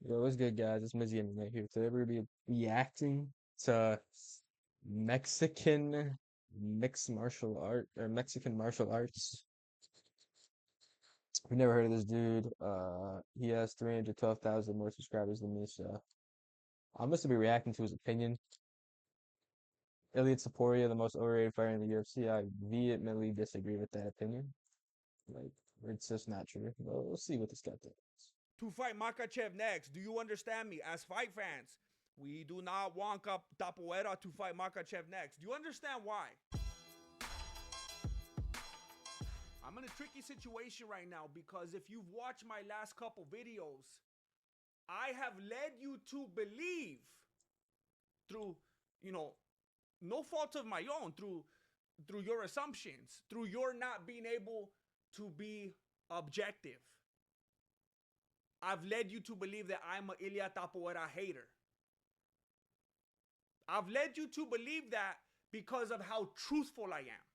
Yo, what's good, guys? It's MizzyMMA here. Today we're gonna be reacting to Mexican mixed martial art or Mexican martial arts. We've never heard of this dude. He has 312,000 more subscribers than me, so I'm just gonna be reacting to his opinion. Ilya Topuria, the most overrated fighter in the UFC. I vehemently disagree with that opinion. Like, it's just not true. Well, we'll see what this guy thinks. To fight Makachev next. Do you understand me? As fight fans, we do not want Tapoera to fight Makachev next. Do you understand why? I'm in a tricky situation right now because if you've watched my last couple videos, I have led you to believe through, you know, no fault of my own, through your assumptions, through your not being able to be objective. I've led you to believe that I'm an Ilya Tapoera hater. I've led you to believe that because of how truthful I am.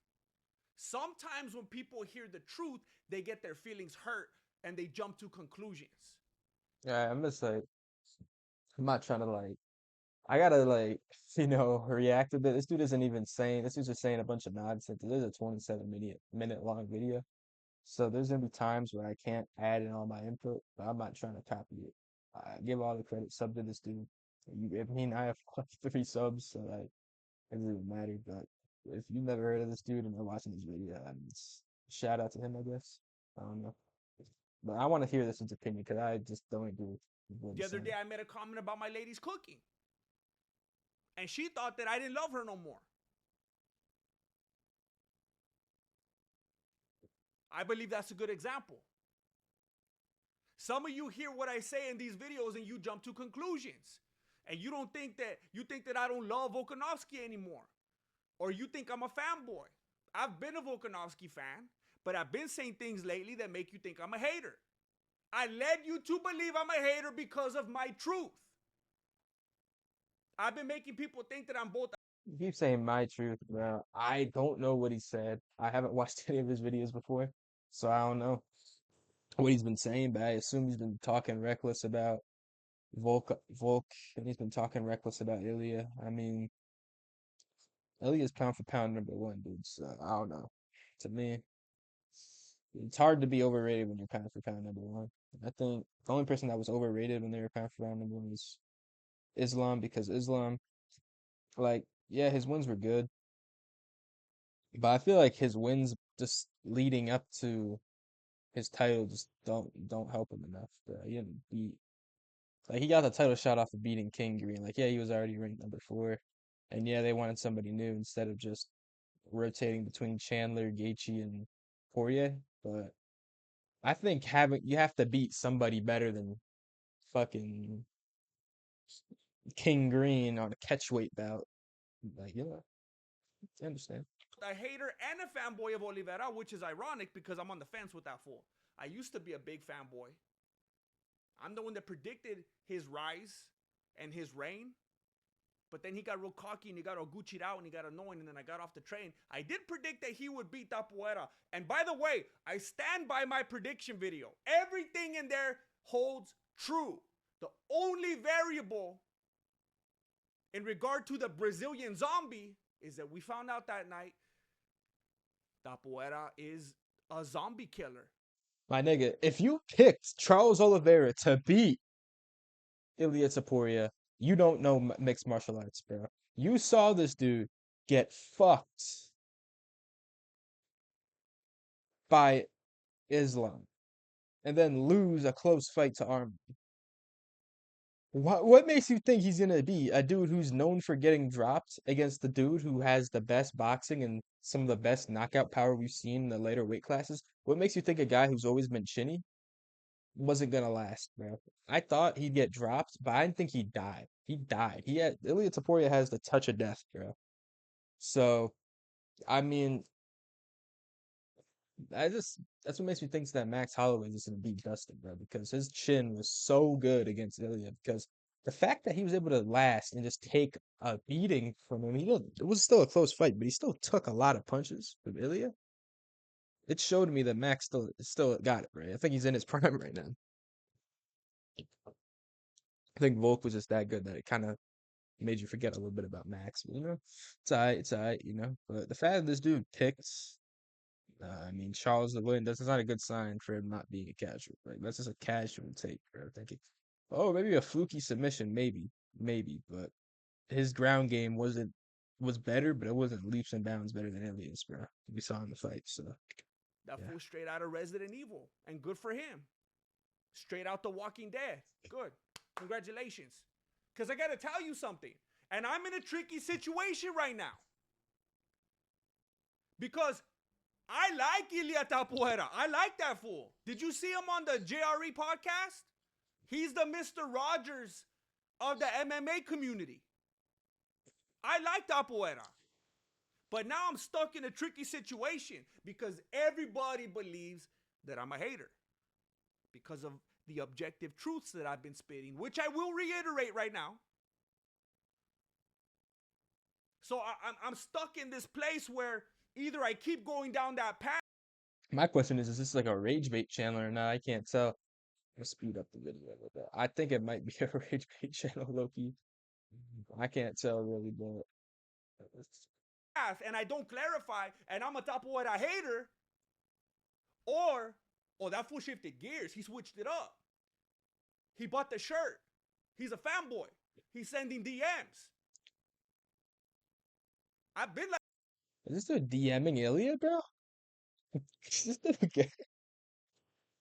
Sometimes when people hear the truth, they get their feelings hurt and they jump to conclusions. Yeah, I'm just like, I'm not trying to I gotta react a bit. This dude isn't even saying. This dude's just saying a bunch of nonsense. This is a 27 minute long video, so there's gonna be times where I can't add in all my input. But I'm not trying to copy it. I give all the credit. Sub to this dude. I mean, I have like 3 subs, so like it doesn't even matter. But if you've never heard of this dude and you're watching this video, I mean, shout out to him, I guess. I don't know, but I want to hear this his opinion because I just don't agree with what The he's other saying. day, I made a comment about my lady's cooking, and she thought that I didn't love her no more. I believe that's a good example. Some of you hear what I say in these videos and you jump to conclusions. And you think that I don't love Volkanovski anymore. Or you think I'm a fanboy. I've been a Volkanovski fan, but I've been saying things lately that make you think I'm a hater. I led you to believe I'm a hater because of my truth. I've been making people think that I'm both. You keep saying my truth, bro. I don't know what he said. I haven't watched any of his videos before, so I don't know what he's been saying, but I assume he's been talking reckless about Volk, and he's been talking reckless about Ilya. I mean, Ilya's pound for pound #1, dude, so I don't know. To me, it's hard to be overrated when you're pound for pound #1. I think the only person that was overrated when they were pound for pound #1 was Islam, because Islam, yeah, his wins were good. But I feel like his wins just leading up to his title just don't help him enough, bro. He didn't beat he got the title shot off of beating King Green. Like, yeah, he was already ranked #4. And yeah, they wanted somebody new instead of just rotating between Chandler, Gaethje, and Poirier. But I think having you have to beat somebody better than fucking King Green on a catchweight bout. Like, I understand. A hater and a fanboy of Oliveira, which is ironic because I'm on the fence with that fool. I used to be a big fanboy. I'm the one that predicted his rise and his reign. But then he got real cocky and he got all Gucci'd out and he got annoying and then I got off the train. I did predict that he would beat Tapuera. And by the way, I stand by my prediction video. Everything in there holds true. The only variable in regard to the Brazilian zombie is that we found out that night Tapuera is a zombie killer. My nigga, if you picked Charles Oliveira to beat Ilya Topuria, you don't know mixed martial arts, bro. You saw this dude get fucked by Islam and then lose a close fight to Arman. What makes you think he's gonna be a dude who's known for getting dropped against the dude who has the best boxing and some of the best knockout power we've seen in the later weight classes? What makes you think a guy who's always been chinny wasn't gonna last, bro? I thought he'd get dropped, but I didn't think he'd die. He died. Ilya Taporia has the touch of death, bro. So, I mean, that's what makes me think that Max Holloway is gonna beat Dustin, bro, because his chin was so good against Ilya. Because the fact that he was able to last and just take a beating from him, it was still a close fight, but he still took a lot of punches from Ilya. It showed me that Max still got it, right? I think he's in his prime right now. I think Volk was just that good that it kind of made you forget a little bit about Max. But, it's alright, But the fact that this dude picks, I mean, Charles Lewin, that's not a good sign for him not being a casual. Like, that's just a casual take, bro. Thinking, oh, maybe a fluky submission, maybe. But his ground game was better, but it wasn't leaps and bounds better than Ilias, bro. We saw in the fight, so That yeah. fool straight out of Resident Evil, and good for him. Straight out The Walking Dead. Good. Congratulations. Because I got to tell you something. And I'm in a tricky situation right now. Because I like Ilya Tapuera. I like that fool. Did you see him on the JRE podcast? He's the Mr. Rogers of the MMA community. I like Tapuera. But now I'm stuck in a tricky situation because everybody believes that I'm a hater because of the objective truths that I've been spitting, which I will reiterate right now. So I'm stuck in this place where either I keep going down that path. My question is this like a rage bait channel or not? I can't tell. Let's speed up the video a little bit. I think it might be a rage bait channel, Loki. I can't tell really, but And I don't clarify, and I'm a Tapuera hater, or, oh, that fool shifted gears. He switched it up. He bought the shirt. He's a fanboy. He's sending DMs. I've been like, is this dude DMing Ilya, bro? Is this dude gay?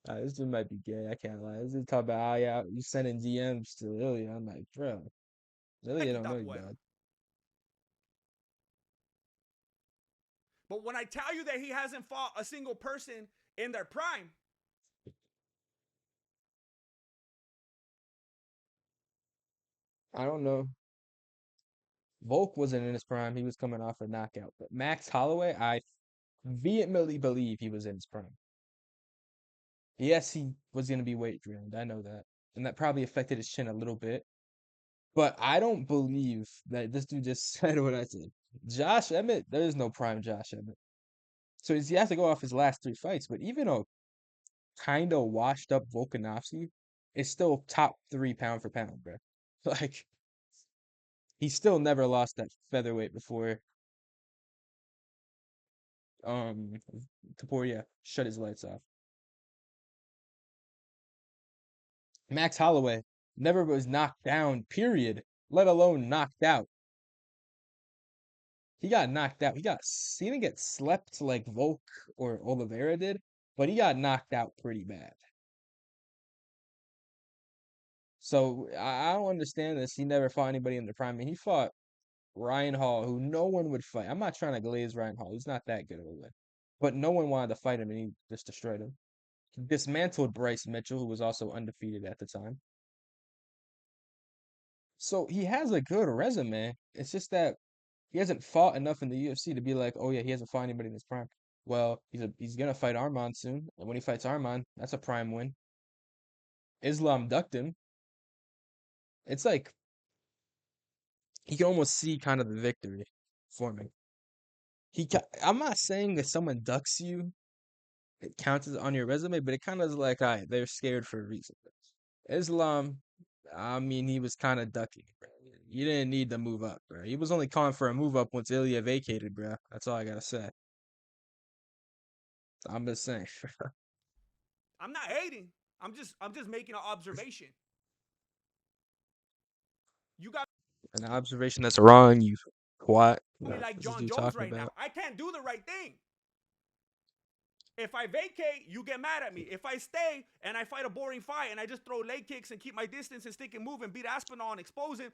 This dude might be gay. I can't lie. This dude talk about, oh yeah, you sending DMs to Ilya. I'm like, bro, Ilya don't know you, Tapuera. dog. But when I tell you that he hasn't fought a single person in their prime, I don't know. Volk wasn't in his prime. He was coming off a knockout. But Max Holloway, I vehemently believe he was in his prime. Yes, he was going to be weight drained. I know that. And that probably affected his chin a little bit. But I don't believe that this dude just said what I said. Josh Emmett, there is no prime Josh Emmett. So he has to go off his last three fights. But even a kind of washed up Volkanovski is still top three pound for pound, bro. Like, he still never lost that featherweight before um Topuria shut his lights off. Max Holloway never was knocked down, period, let alone knocked out. He got knocked out. He didn't get slept like Volk or Oliveira did, but he got knocked out pretty bad. So I don't understand this. He never fought anybody in the prime. I mean, he fought Ryan Hall, who no one would fight. I'm not trying to glaze Ryan Hall. He's not that good of a win. But no one wanted to fight him, and he just destroyed him. He dismantled Bryce Mitchell, who was also undefeated at the time. So he has a good resume. It's just that he hasn't fought enough in the UFC to be like, oh yeah, he hasn't fought anybody in his prime. Well, he's gonna fight Arman soon, and when he fights Arman, that's a prime win. Islam ducked him. It's like you can almost see kind of the victory forming. I'm not saying that someone ducks you, it counts as on your resume, but it kind of is like, all right, they're scared for a reason. Islam, I mean, he was kind of ducking, bro. You didn't need to move up, bro. He was only calling for a move up once Ilya vacated, bro. That's all I gotta say. I'm just saying. I'm not hating. I'm just making an observation. You got An observation that's wrong, you what? me like What's this John dude Jones talking right now. about? I can't do the right thing. If I vacate, you get mad at me. If I stay and I fight a boring fight and I just throw leg kicks and keep my distance and stick and move and beat Aspinall and expose him,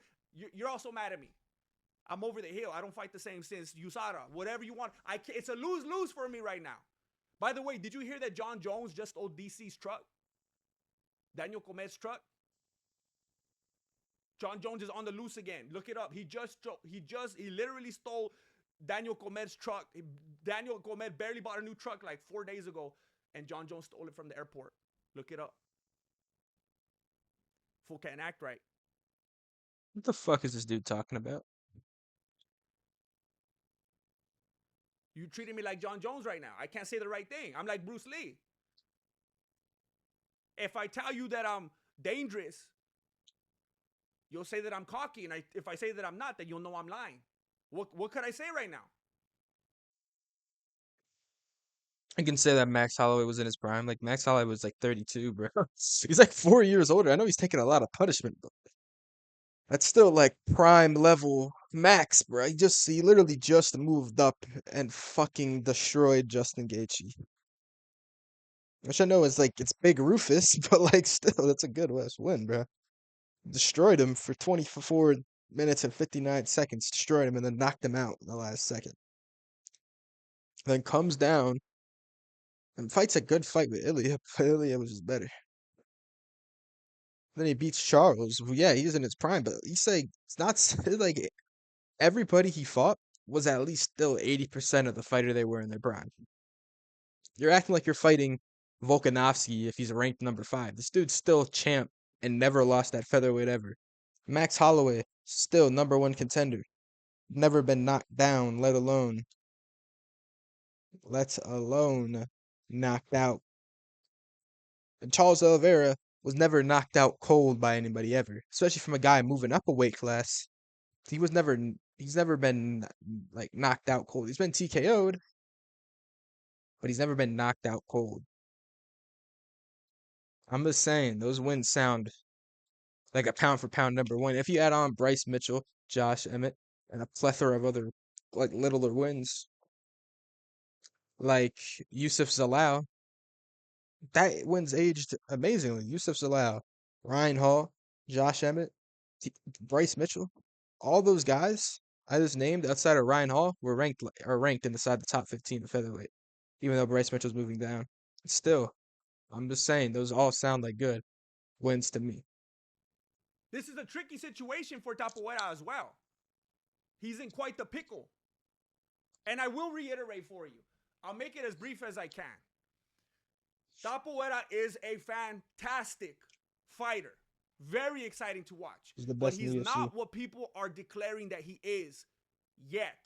you're also mad at me. I'm over the hill. I don't fight the same since USADA. Whatever you want. It's a lose-lose for me right now. By the way, did you hear that John Jones just stole DC's truck? Daniel Comez's truck? John Jones is on the loose again. Look it up. He literally stole Daniel Comez's truck. Daniel Comez barely bought a new truck like 4 days ago, and John Jones stole it from the airport. Look it up. Fool can't act right. What the fuck is this dude talking about? You treating me like John Jones right now. I can't say the right thing. I'm like Bruce Lee. If I tell you that I'm dangerous, You'll say that I'm cocky, and if I say that I'm not, then you'll know I'm lying. What could I say right now? I can say that Max Holloway was in his prime. Like Max Holloway was like 32, bro. He's like 4 years older. I know he's taking a lot of punishment, but that's still like prime level Max, bro. He literally just moved up and fucking destroyed Justin Gaethje. Which I know is like it's Big Rufus, but like still, that's a good West win, bro. Destroyed him for 24 minutes and 59 seconds. Destroyed him and then knocked him out in the last second. Then comes down and fights a good fight with Ilya, but Ilya was just better. Then he beats Charles. Well, yeah, he's in his prime, but he's saying it's not like everybody he fought was at least still 80% of the fighter they were in their prime. You're acting like you're fighting Volkanovski if he's ranked number 5. This dude's still champ and never lost that featherweight ever. Max Holloway, still number 1 contender. Never been knocked down, let alone knocked out. And Charles Oliveira was never knocked out cold by anybody ever, especially from a guy moving up a weight class. He's never been like knocked out cold. He's been TKO'd, but he's never been knocked out cold. I'm just saying, those wins sound like a pound for pound number 1. If you add on Bryce Mitchell, Josh Emmett, and a plethora of other like littler wins, like Yusuf Zalal, that wins aged amazingly. Yusuf Zalal, Ryan Hall, Josh Emmett, Bryce Mitchell, all those guys I just named outside of Ryan Hall are ranked inside the top 15 of featherweight, even though Bryce Mitchell's moving down. Still, I'm just saying those all sound like good wins to me. This is a tricky situation for Topuria as well. He's in quite the pickle. And I will reiterate for you. I'll make it as brief as I can. Topuria is a fantastic fighter. Very exciting to watch. He's the But best he's in the UFC. not what people are declaring that he is yet.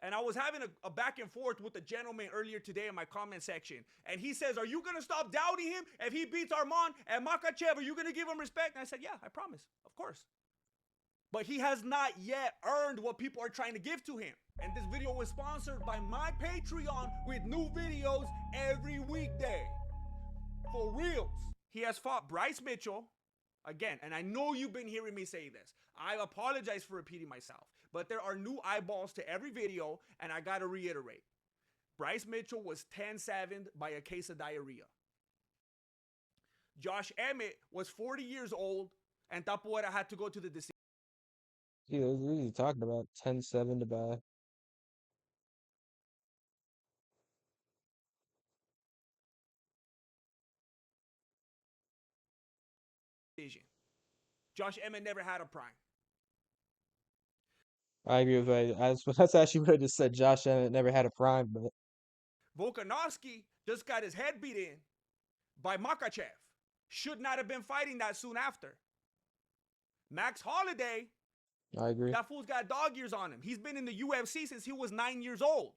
And I was having a back and forth with a gentleman earlier today in my comment section. And he says, are you going to stop doubting him? If he beats Arman and Makhachev, are you going to give him respect? And I said, yeah, I promise. Of course. But he has not yet earned what people are trying to give to him. And this video was sponsored by my Patreon with new videos every weekday. For reals. He has fought Bryce Mitchell. Again, and I know you've been hearing me say this. I apologize for repeating myself. But there are new eyeballs to every video, and I gotta reiterate. Bryce Mitchell was 10-7 by a case of diarrhea. Josh Emmett was 40 years old, and Topuria had to go to the decision. What are you talking about? 10-7 to buy. Josh Emmett never had a prime. I agree with that. That's actually what I just said. Josh Emmett never had a prime, but Volkanovski just got his head beat in by Makhachev. Should not have been fighting that soon after. Max Holloway, I agree. that fool's got dog years on him. He's been in the UFC since he was 9 years old.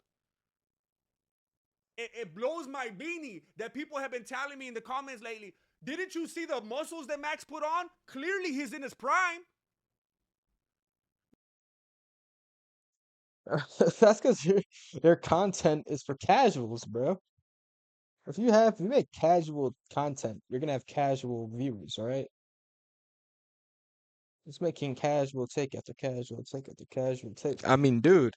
It blows my beanie that people have been telling me in the comments lately, didn't you see the muscles that Max put on? Clearly he's in his prime. That's because your content is for casuals, bro. If you make casual content, you're gonna have casual viewers, all right? Just making casual take after casual take after casual take. I mean, dude,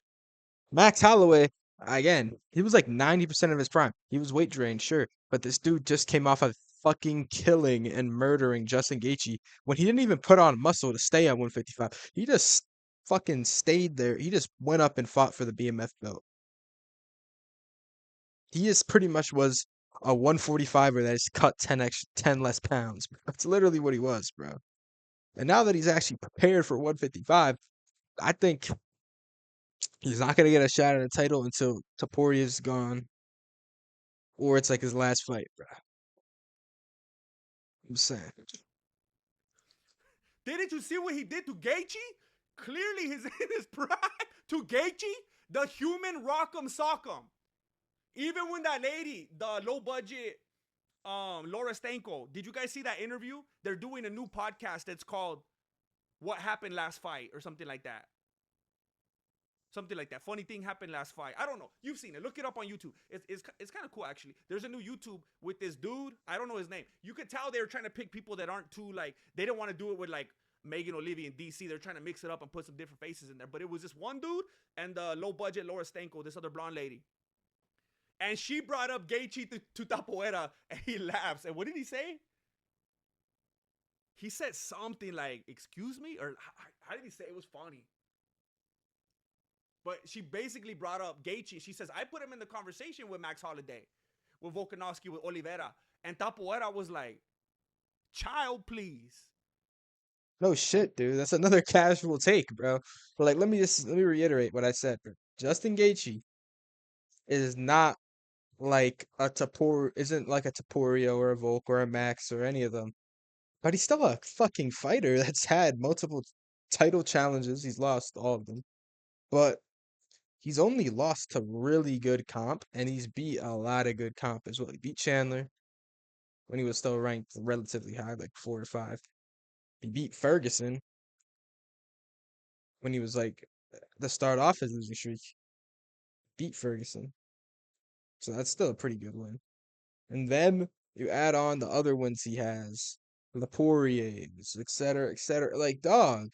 Max Holloway, again, he was like 90% of his prime. He was weight drained, sure, but this dude just came off of fucking killing and murdering Justin Gaethje when he didn't even put on muscle to stay at 155. He just fucking stayed there. He just went up and fought for the BMF belt. He just pretty much was a 145er that has cut 10 less pounds. That's literally what he was, bro. And now that he's actually prepared for 155, I think he's not gonna get a shot at a title until Topuria's gone, or it's like his last fight, bro. I'm saying. Didn't you see what he did to Gaethje? Clearly he's in his prime. To Gaethje, the human rock'em sock'em. Even when that lady, the low budget Laura Stanko. Did you guys see that interview? They're doing a new podcast that's called "What Happened Last Fight" or something like that. Something like that. Funny thing happened last fight. I don't know. You've seen it. Look it up on YouTube. It's kind of cool actually. There's a new YouTube with this dude. I don't know his name. You could tell they were trying to pick people that aren't too like. They didn't want to do it with like Megan Olivia and DC. They're trying to mix it up and put some different faces in there. But it was this one dude and the low budget Laura Stanko, this other blonde lady. And she brought up Gaethje to Tapoera, and he laughs. And what did he say? He said something like, "Excuse me," or how did he say it? It was funny. But she basically brought up Gaethje. She says, "I put him in the conversation with Max Holiday, with Volkanovski, with Oliveira." And Tapoera was like, "Child, please." No shit, dude. That's another casual take, bro. But like, let me reiterate what I said, bro. Justin Gaethje is not like a Tapor isn't like a Topuria or a Volk or a Max or any of them. But he's still a fucking fighter that's had multiple title challenges. He's lost all of them. But he's only lost to really good comp, and he's beat a lot of good comp as well. He beat Chandler when he was still ranked relatively high, like 4 or 5. He beat Ferguson when he was like the start off his losing streak. Beat Ferguson. So that's still a pretty good win. And then you add on the other ones he has, the Poiriers, etc., etc. Like, dog,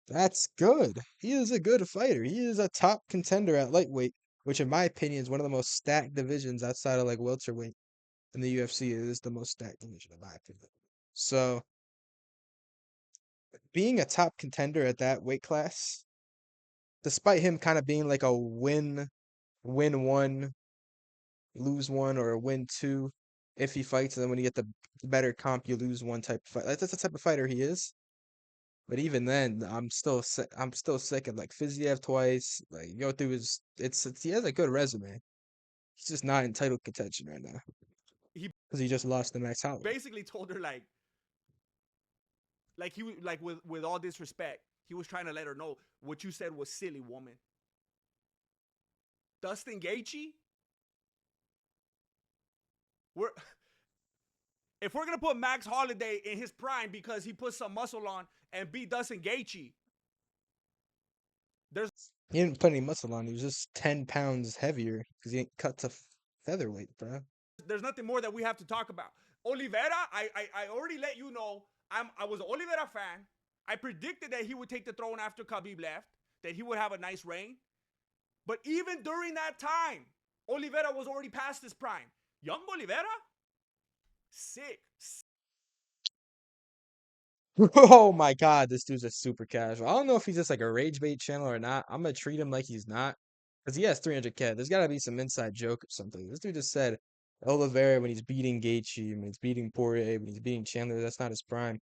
that's good. He is a good fighter. He is a top contender at lightweight, which in my opinion is one of the most stacked divisions outside of like welterweight in the UFC. It is the most stacked division in my opinion. So being a top contender at that weight class, despite him kind of being like a win one, lose one, or a win two if he fights, and then when you get the better comp, you lose one type of fight. That's the type of fighter he is. But even then, I'm still sick of like Fiziev twice. Like go through it's he has a good resume. He's just not in title contention right now He because he just lost to Max Holloway. basically told her like he like with all disrespect, he was trying to let her know what you said was silly, woman. Dustin Gaethje, we're if we're gonna put Max Holiday in his prime because he put some muscle on and beat Dustin Gaethje, there's He didn't put any muscle on. He was just 10 pounds heavier because he ain't cut to featherweight, bro. there's nothing more that we have to talk about. Oliveira, I already let you know I was an Oliveira fan. I predicted that he would take the throne after Khabib left, that he would have a nice reign. But even during that time, Oliveira was already past his prime. Young Oliveira, sick. Oh my God, this dude's a super casual. I don't know if he's just like a rage bait channel or not. I'm gonna treat him like he's not because he has 300K. There's got to be some inside joke or something. This dude just said Oliveira when he's beating Gaethje, when he's beating Poirier, when he's beating Chandler, that's not his prime.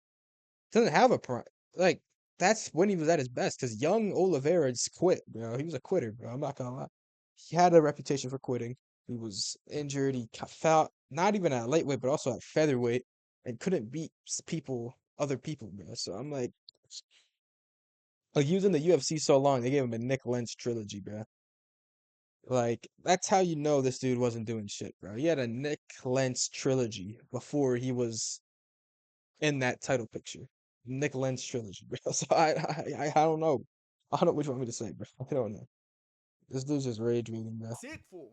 Doesn't have a prime. Like that's when he was at his best. Because young Oliveira just quit, bro. He was a quitter, bro. I'm not gonna lie. He had a reputation for quitting. He was injured. He felt not even at lightweight, but also at featherweight, and couldn't beat people, other people, bro. So I'm like he was in the UFC so long, they gave him a Nick Lentz trilogy, bro. Like that's how you know this dude wasn't doing shit, bro. He had a Nick Lentz trilogy before he was in that title picture. Nick Lentz trilogy, bro. So I don't know. I don't know what you want me to say, bro. I don't know. This dude's just rage reading, bro. Sick fool.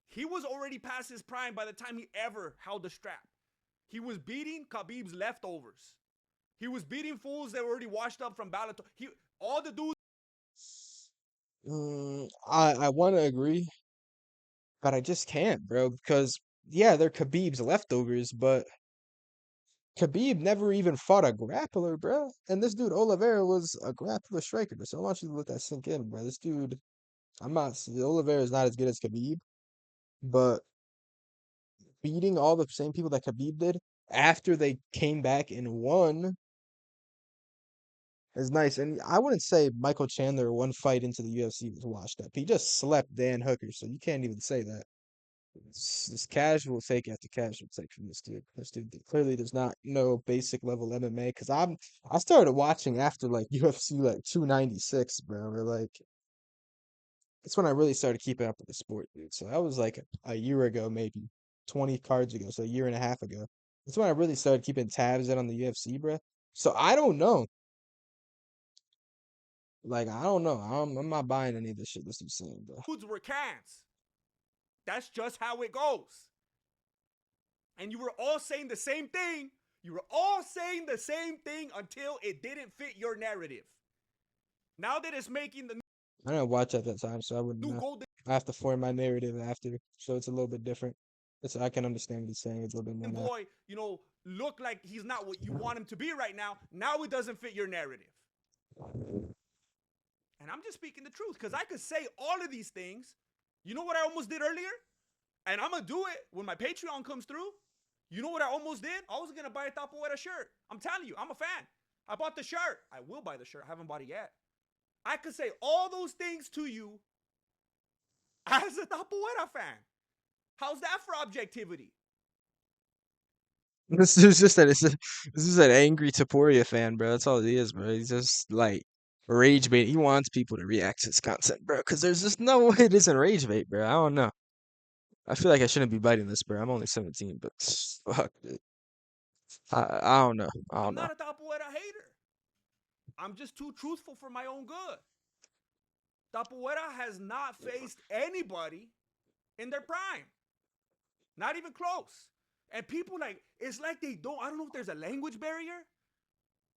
He was already past his prime by the time he ever held the strap. He was beating Khabib's leftovers. He was beating fools that were already washed up from Bellator. All the dudes. I want to agree, but I just can't, bro. Because yeah, they're Khabib's leftovers, but Khabib never even fought a grappler, bro. And this dude Oliveira was a grappler striker. So I want you to let that sink in, bro. This dude, I'm not. Oliveira is not as good as Khabib, but beating all the same people that Khabib did after they came back and won is nice. And I wouldn't say Michael Chandler one fight into the UFC was washed up. He just slept Dan Hooker, so you can't even say that. It's just casual take after casual take from this dude. This dude clearly does not know basic level MMA. Because I started watching after like UFC like 296, bro. Or like That's when I really started keeping up with the sport, dude. So that was like a year ago, maybe 20 cards ago, so a year and a half ago. That's when I really started keeping tabs in on the UFC, bro. So I don't know. Like I don't know. I'm not buying any of this shit this dude's saying, bro. Foods were cans. That's just how it goes. And you were all saying the same thing. You were all saying the same thing until it didn't fit your narrative. Now that it's making the I didn't watch at that time, so I wouldn't new know. golden I have to form my narrative after, so it's a little bit different. So I can understand what he's saying. It's a little bit more now. boy, look like he's not what you want him to be right now. Now it doesn't fit your narrative. And I'm just speaking the truth because I could say all of these things. You know what I almost did earlier? And I'm going to do it when my Patreon comes through. You know what I almost did? I was going to buy a Topuria shirt. I'm telling you, I'm a fan. I bought the shirt. I will buy the shirt. I haven't bought it yet. I could say all those things to you as a Topuria fan. How's that for objectivity? This is just that this is an angry Topuria fan, bro. That's all he is, bro. He's just like rage bait. He wants people to react to his content, bro. Because there's just no way it isn't rage bait, bro. I don't know. I feel like I shouldn't be biting this, bro. I'm only 17, but fuck, dude. I don't know. I I'm don't know. not a Topuria hater. I'm just too truthful for my own good. Topuria has not faced anybody in their prime. Not even close. And people it's like they don't, I don't know if there's a language barrier.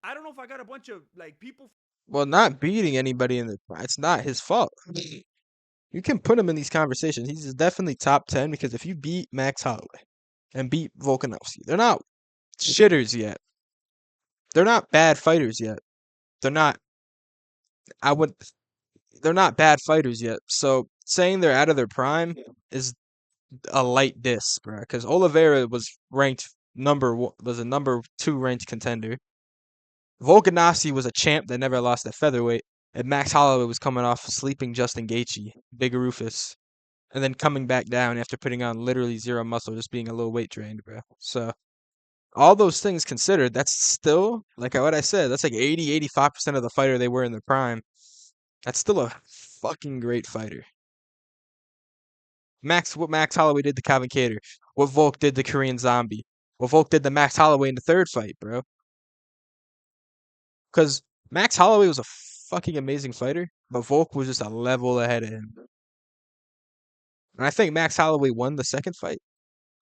I don't know if I got a bunch of people. Well, not beating anybody in the it's not his fault. You can put him in these conversations. He's definitely top 10 because if you beat Max Holloway and beat Volkanovski, they're not shitters yet. They're not bad fighters yet. They're not I would they're not bad fighters yet. So saying they're out of their prime is a light diss, bro. Because Oliveira was ranked was a number 2 ranked contender. Volkanovski was a champ that never lost at featherweight, and Max Holloway was coming off sleeping Justin Gaethje, Big Rufus, and then coming back down after putting on literally zero muscle, just being a little weight drained, bro. So all those things considered, that's still like what I said. That's like 85% of the fighter they were in their prime. That's still a fucking great fighter. What Max Holloway did to Calvin Kattar, what Volk did to Korean Zombie, what Volk did to Max Holloway in the third fight, bro. Because Max Holloway was a fucking amazing fighter, but Volk was just a level ahead of him. And I think Max Holloway won the second fight.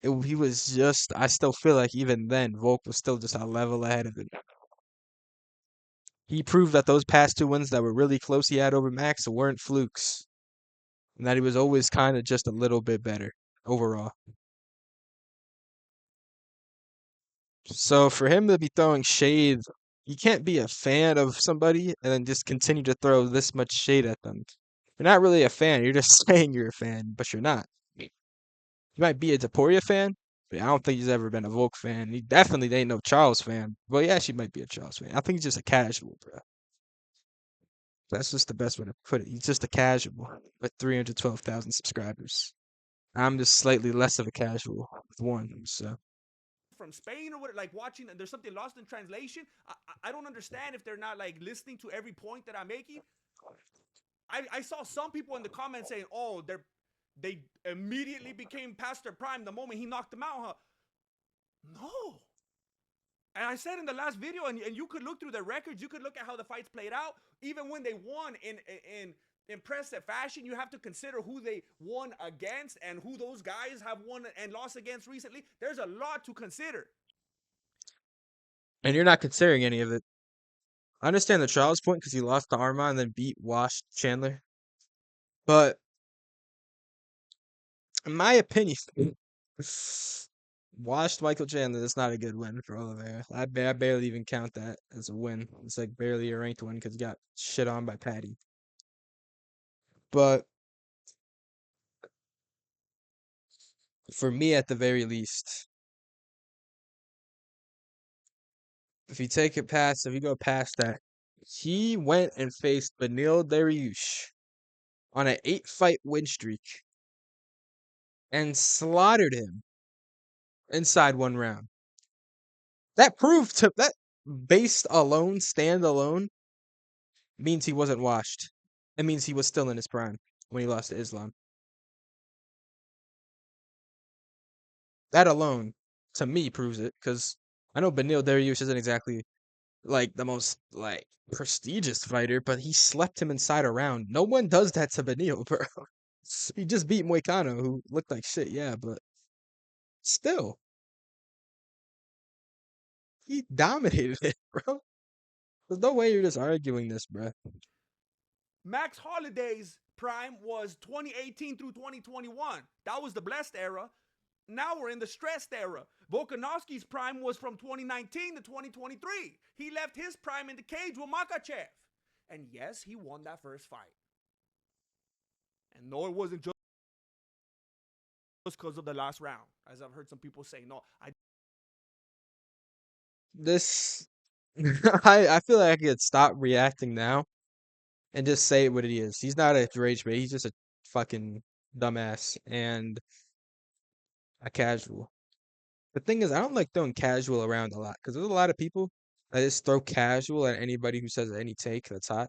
He was just, I still feel like even then, Volk was still just a level ahead of him. He proved that those past 2 wins that were really close he had over Max weren't flukes. And that he was always kind of just a little bit better overall. So for him to be throwing shade, you can't be a fan of somebody and then just continue to throw this much shade at them. You're not really a fan. You're just saying you're a fan, but you're not. You might be a Topuria fan, but I don't think he's ever been a Volk fan. He definitely ain't no Charles fan. Well, yeah, she might be a Charles fan. I think he's just a casual, bro. That's just the best way to put it. He's just a casual with 312,000 subscribers. I'm just slightly less of a casual with 1. So From Spain or what, watching, and there's something lost in translation. I don't understand if they're not listening to every point that I'm making. I saw some people in the comments saying, "Oh, they immediately became past their prime the moment he knocked them out." Huh? No. And I said in the last video, and you could look through the records, you could look at how the fights played out. Even when they won in impressive fashion, you have to consider who they won against and who those guys have won and lost against recently. There's a lot to consider. and you're not considering any of it. I understand the Charles point because he lost to Armand and then beat Wash Chandler. But in my opinion, Washed Michael Chandler, that's not a good win for Oliveira. I barely even count that as a win. It's like barely a ranked win because he got shit on by Patty. But for me, at the very least, if you go past that, he went and faced Beneil Dariush on an 8-fight win streak and slaughtered him inside 1 round. That proved to that based alone, stand alone, means he wasn't washed. It means he was still in his prime. when he lost to Islam. That alone, to me, proves it. Because I know Beneil Dariush isn't exactly like the most like prestigious fighter, but he slept him inside a round. No one does that to Beneil, bro. He just beat Moicano, who looked like shit, yeah, but still, he dominated it, bro. There's no way you're just arguing this, bro. Max Holiday's prime was 2018 through 2021. That was the blessed era. Now we're in the stressed era. Volkanovski's prime was from 2019 to 2023. He left his prime in the cage with Makachev. And yes, he won that first fight. And no, it wasn't just because of the last round, as I've heard some people say. No, This, I feel like I could stop reacting now and just say what it is. He's not a rage bait. He's just a fucking dumbass and a casual. The thing is, I don't like throwing casual around a lot because there's a lot of people that just throw casual at anybody who says any take that's hot.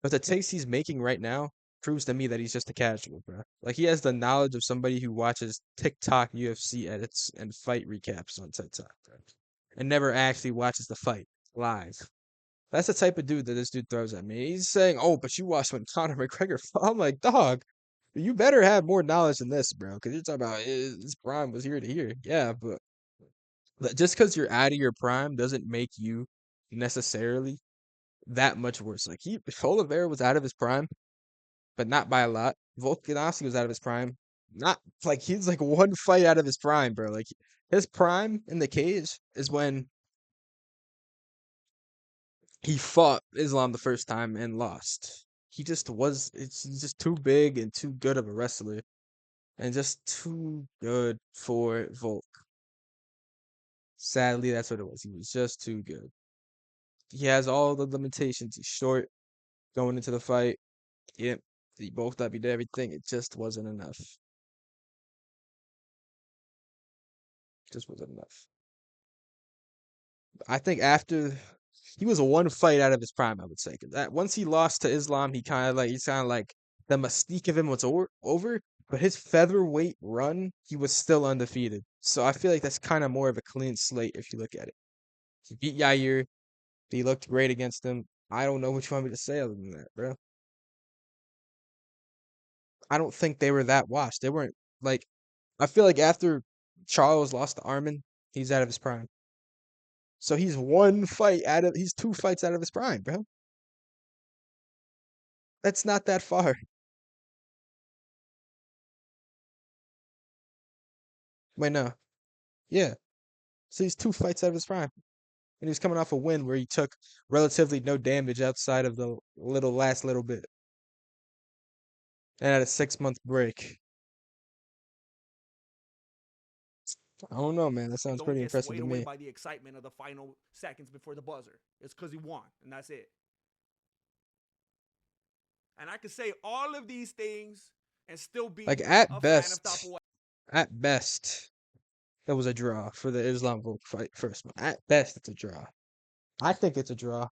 But the takes he's making right now proves to me that he's just a casual, bro. Like he has the knowledge of somebody who watches TikTok UFC edits and fight recaps on TikTok, bro, and never actually watches the fight live. That's the type of dude that this dude throws at me. He's saying, "Oh, but you watched when Conor McGregor fought." I'm like, dog, you better have more knowledge than this, bro. Because you're talking about his prime was here to here. Yeah, but just because you're out of your prime doesn't make you necessarily that much worse. Like Oliveira was out of his prime, but not by a lot. Volkanovski was out of his prime, not like he's like one fight out of his prime, bro. Like his prime in the cage is when he fought Islam the first time and lost. He just was. He's just too big and too good of a wrestler, and just too good for Volk. Sadly, that's what it was. He was just too good. He has all the limitations. He's short going into the fight. Yep, they both did everything. It just wasn't enough. Just wasn't enough. I think after he was a one fight out of his prime, I would say. 'Cause that once he lost to Islam, he's kind of like the mystique of him was over. But his featherweight run, he was still undefeated. So I feel like that's kind of more of a clean slate if you look at it. He beat Yair. He looked great against him. I don't know what you want me to say other than that, bro. I don't think they were that washed. They weren't like. I feel like after Charles lost to Armin, he's out of his prime. So he's 2 fights out of his prime, bro. That's not that far. Wait, no. Yeah. So he's 2 fights out of his prime. And he was coming off a win where he took relatively no damage outside of the last little bit. And had a 6 month break. I don't know, man. That sounds don't pretty get impressive swayed to away me. by the excitement of the final seconds before the buzzer. It's because he won, and that's it. And I could say all of these things and still Like be a fan of Topuria. at best, it was a draw for the Islam Volk fight first one. At best, it's a draw. I think it's a draw,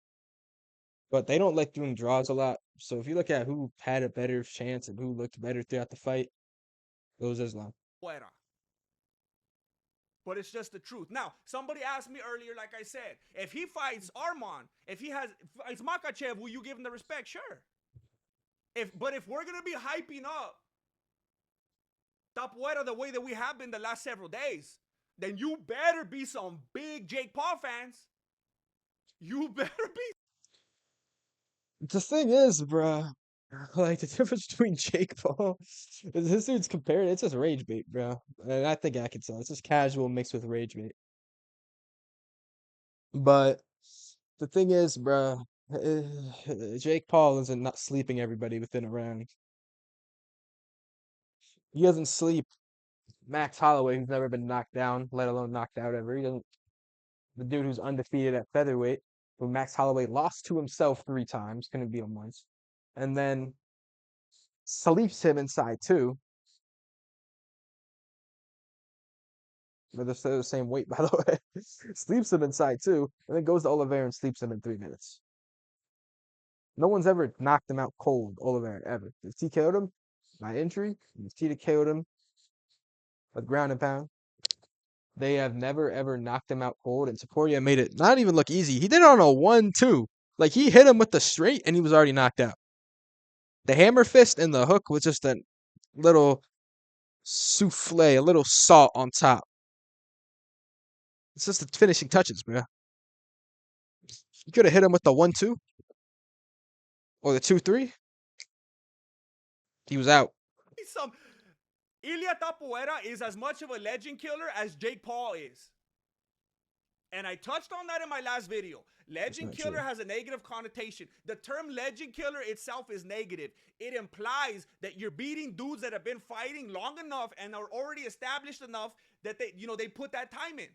but they don't like doing draws a lot. So if you look at who had a better chance and who looked better throughout the fight, it was Islam. But it's just the truth. Now, somebody asked me earlier, like I said, if he fights Arman, if he fights Makachev, will you give him the respect? Sure. But if we're gonna be hyping up Tapuera the way that we have been the last several days, then you better be some big Jake Paul fans. You better be. The thing is, bruh, like the difference between Jake Paul is this dude's compared. It's just rage bait, bro. And I think I can tell. It's just casual mixed with rage bait. But the thing is, bruh, Jake Paul isn't not sleeping everybody within a round. He doesn't sleep Max Holloway, who's never been knocked down, let alone knocked out ever. He doesn't. The dude who's undefeated at featherweight, who Max Holloway lost to himself 3 times, couldn't beat him once, and then sleeps him inside too. They're the same weight, by the way. Sleeps him inside too, and then goes to Oliveira and sleeps him in 3 minutes. No one's ever knocked him out cold, Oliveira, ever. If TKO'd him, by injury. Tita KO'd him with ground and pound. They have never ever knocked him out cold, and Topuria made it not even look easy. He did it on a 1-2. Like he hit him with the straight, and he was already knocked out. The hammer fist and the hook was just a little souffle, a little salt on top. It's just the finishing touches, bro. You could have hit him with the 1-2 or the 2-3. He was out. Some Ilya Tapuera is as much of a legend killer as Jake Paul is. And I touched on that in my last video. Legend killer has a negative connotation. The term legend killer itself is negative. It implies that you're beating dudes that have been fighting long enough and are already established enough that they put that time in.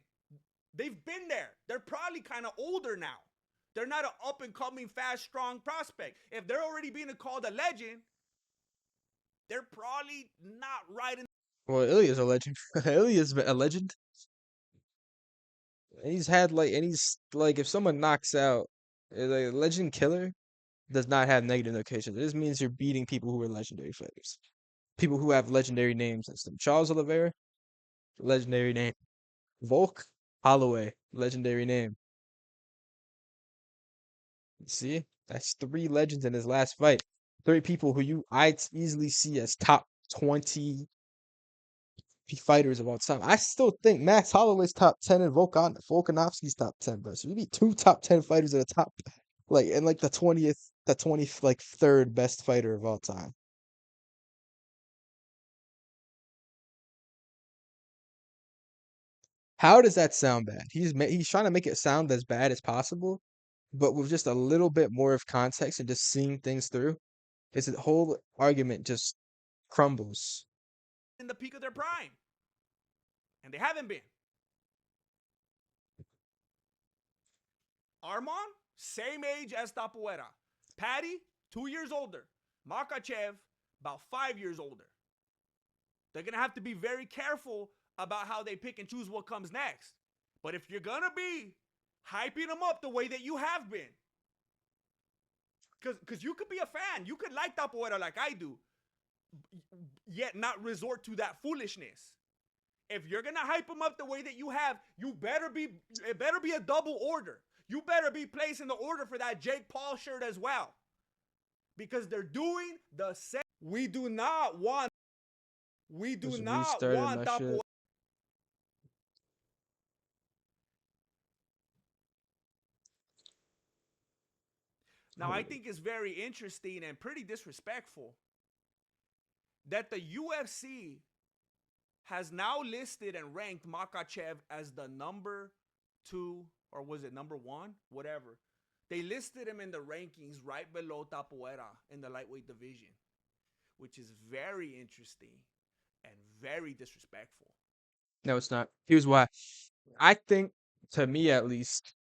They've been there. They're probably kind of older now. They're not an up and coming, fast, strong prospect. If they're already being called a legend, they're probably not right in. Well, Ilya's a legend. Ilya's a legend. And he's had and he's like, if someone knocks out, like, a legend killer does not have negative notation. This means you're beating people who are legendary fighters, people who have legendary names and stuff. Charles Oliveira, legendary name. Volk Holloway, legendary name. See, that's 3 legends in his last fight. 3 people who I'd easily see as top 20 fighters of all time. I still think Max Holloway's top 10 and Volkanovski's top 10, bro. So you be 2 top 10 fighters at the top, and like the 20th, like third best fighter of all time. How does that sound bad? He's trying to make it sound as bad as possible, but with just a little bit more of context and just seeing things through. His whole argument just crumbles. In the peak of their prime. And they haven't been. Arman, same age as Tapuera. Paddy, 2 years older. Makachev, about 5 years older. They're going to have to be very careful about how they pick and choose what comes next. But if you're going to be hyping them up the way that you have been, because you could be a fan, you could like Tapuera like I do, yet not resort to that foolishness. If you're going to hype them up the way that you have, it better be a double order. You better be placing the order for that Jake Paul shirt as well. Because they're doing the same. We do not want Tapuera. Now, I think it's very interesting and pretty disrespectful that the UFC has now listed and ranked Makhachev as the number 2, or was it number 1? Whatever. They listed him in the rankings right below Tapuera in the lightweight division, which is very interesting and very disrespectful. No, it's not. Here's why. I think, to me at least,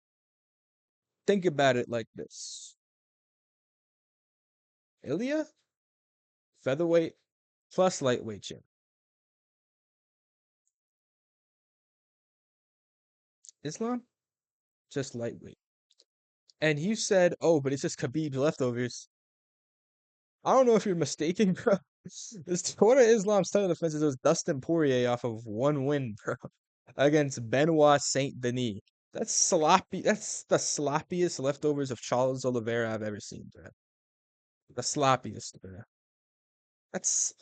think about it like this. Ilya, featherweight plus lightweight champ. Islam, just lightweight. And you said, oh, but it's just Khabib's leftovers. I don't know if you're mistaken, bro. This one of Islam's title defenses was Dustin Poirier off of 1 win, bro, against Benoit Saint Denis. That's sloppy. That's the sloppiest leftovers of Charles Oliveira I've ever seen, bro. The sloppiest, bro. That's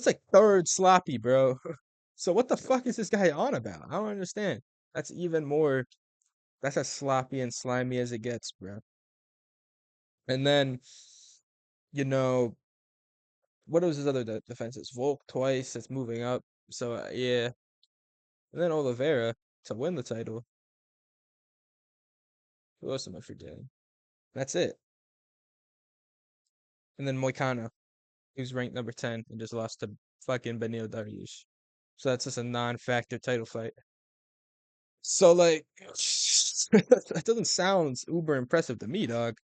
like 3rd sloppy, bro. So what the fuck is this guy on about? I don't understand. That's even more. That's as sloppy and slimy as it gets, bro. And then, you know, what was his other defenses? Volk twice. That's moving up. So yeah. And then Oliveira to win the title. Who else am I forgetting? That's it. And then Moicano, who's ranked number 10 and just lost to fucking Benil Dariush. So that's just a non-factor title fight. So like, that doesn't sound uber impressive to me, dog.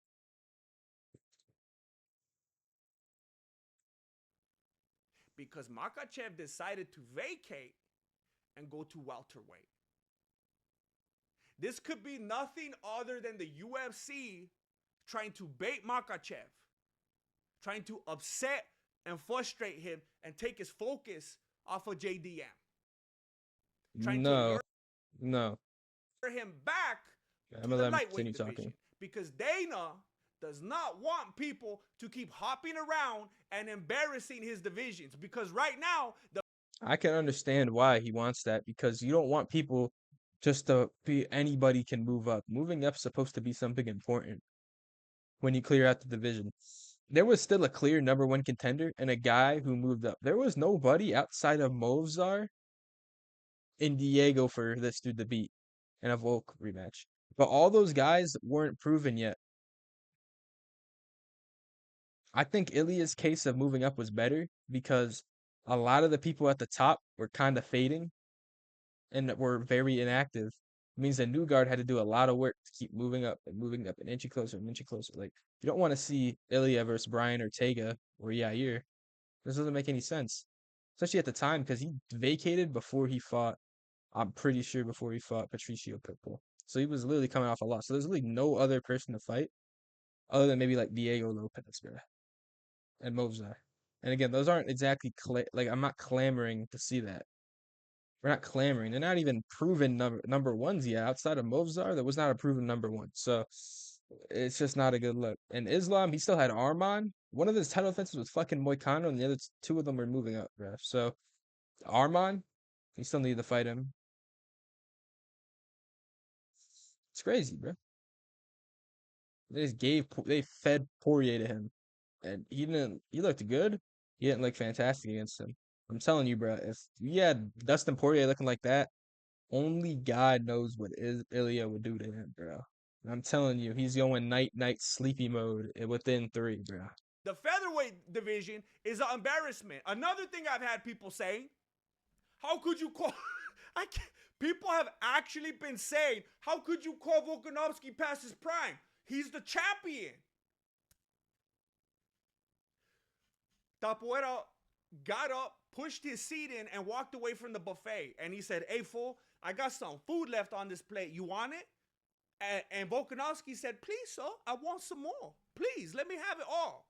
Because Makhachev decided to vacate and go to welterweight. This could be nothing other than the UFC trying to bait Makhachev, trying to upset and frustrate him and take his focus off of JDM, trying to No, no. lure him back I'm to gonna the let him lightweight continue division talking. because Dana does not want people to keep hopping around and embarrassing his divisions because right now the I can understand why he wants that because you don't want people just to be anybody can move up. Moving up's supposed to be something important when you clear out the division. There was still a clear number one contender and a guy who moved up. There was nobody outside of Movzar in Diego for this dude to beat in a Volk rematch. But all those guys weren't proven yet. I think Ilya's case of moving up was better because a lot of the people at the top were kind of fading and were very inactive. It means that new guard had to do a lot of work to keep moving up, an inch closer, an inch closer. Like you don't want to see Ilya versus Brian Ortega or Yair. This doesn't make any sense, especially at the time because he vacated before he fought. I'm pretty sure before he fought Patricio Pitbull. So he was literally coming off a loss. So there's really no other person to fight other than maybe like Diego Lopez, bro, and Movzar. And again, those aren't exactly like I'm not clamoring to see that. We're not clamoring. They're not even proven number ones yet. Outside of Movzar, there was not a proven number one. So it's just not a good look. And Islam, he still had Arman. One of his title defenses was fucking Moicano, and the other two of them were moving up, bro. So Arman, he still needed to fight him. It's crazy, bro. They fed Poirier to him, and he didn't. He looked good. He didn't look fantastic against him. I'm telling you, bro. If you had Dustin Poirier looking like that, only God knows what Ilya would do to him, bro. I'm telling you, he's going night sleepy mode within 3, bro. the featherweight division is an embarrassment. Another thing I've had people saying, how could you call I can't, people have actually been saying, how could you call Volkanovski past his prime? He's the champion. Topuria got up, pushed his seat in, and walked away from the buffet. And he said, hey, fool, I got some food left on this plate. You want it? And Volkanovski said, please, sir, I want some more. Please, let me have it all.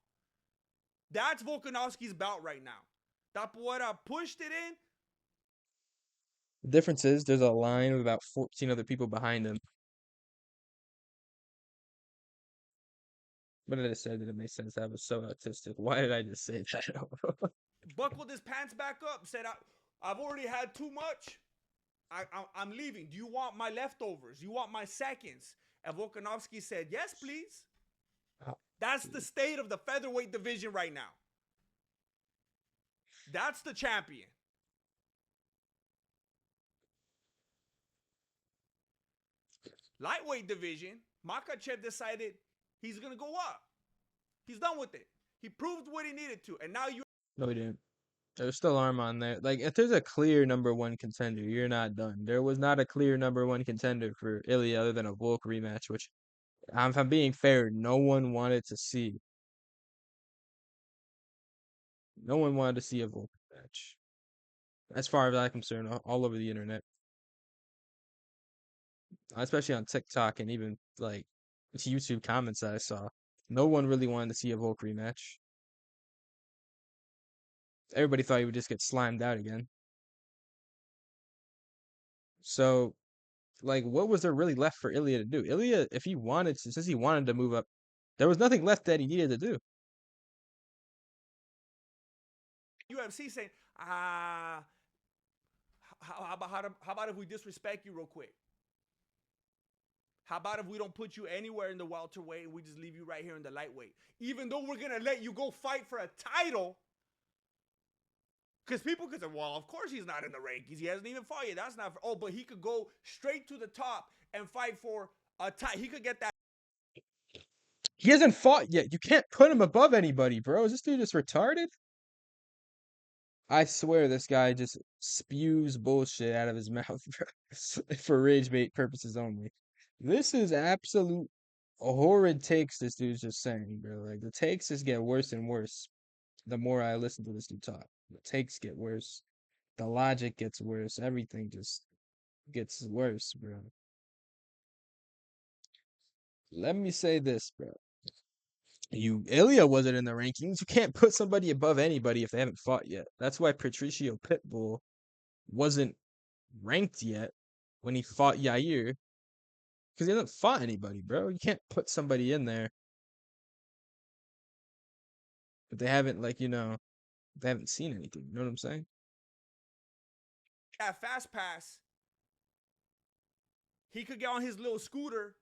That's Volkanovski's bout right now. Topuria pushed it in. The difference is there's a line of about 14 other people behind him. What did I say? Did it make sense? That was so autistic. Why did I just say that? Buckled his pants back up, said, I've already had too much. I'm leaving. Do you want my leftovers? You want my seconds? And Volkanovski said, yes, please. That's the state of the featherweight division right now. That's the champion. Lightweight division, Makachev decided he's going to go up. He's done with it. He proved what he needed to. And now you No, he didn't. There's still arm on there. Like, if there's a clear number one contender, you're not done. There was not a clear number one contender for Ilya other than a Volk rematch, which, if I'm being fair, no one wanted to see. No one wanted to see a Volk match. As far as I'm concerned, all over the internet, especially on TikTok and even like YouTube comments that I saw, no one really wanted to see a Volk rematch. Everybody thought he would just get slimed out again. So, like, what was there really left for Ilya to do? Ilya, if he wanted to, since he wanted to move up, there was nothing left that he needed to do. UFC saying, how about if we disrespect you real quick? How about if we don't put you anywhere in the welterweight and we just leave you right here in the lightweight? Even though we're going to let you go fight for a title. Because people could say, well, of course he's not in the rankings. He hasn't even fought yet. That's not. Oh, but he could go straight to the top and fight for a title. He could get that. He hasn't fought yet. You can't put him above anybody, bro. Is this dude just retarded? I swear this guy just spews bullshit out of his mouth for rage bait purposes only. This is absolute horrid takes this dude's just saying, bro. Like the takes just get worse and worse the more I listen to this dude talk. The takes get worse. The logic gets worse. Everything just gets worse, bro. Let me say this, bro. Ilya wasn't in the rankings. You can't put somebody above anybody if they haven't fought yet. That's why Patricio Pitbull wasn't ranked yet when he fought Yair because he hasn't fought anybody, bro. You can't put somebody in there if they haven't, like, they haven't seen anything. You know what I'm saying? At Fast Pass, he could get on his little scooter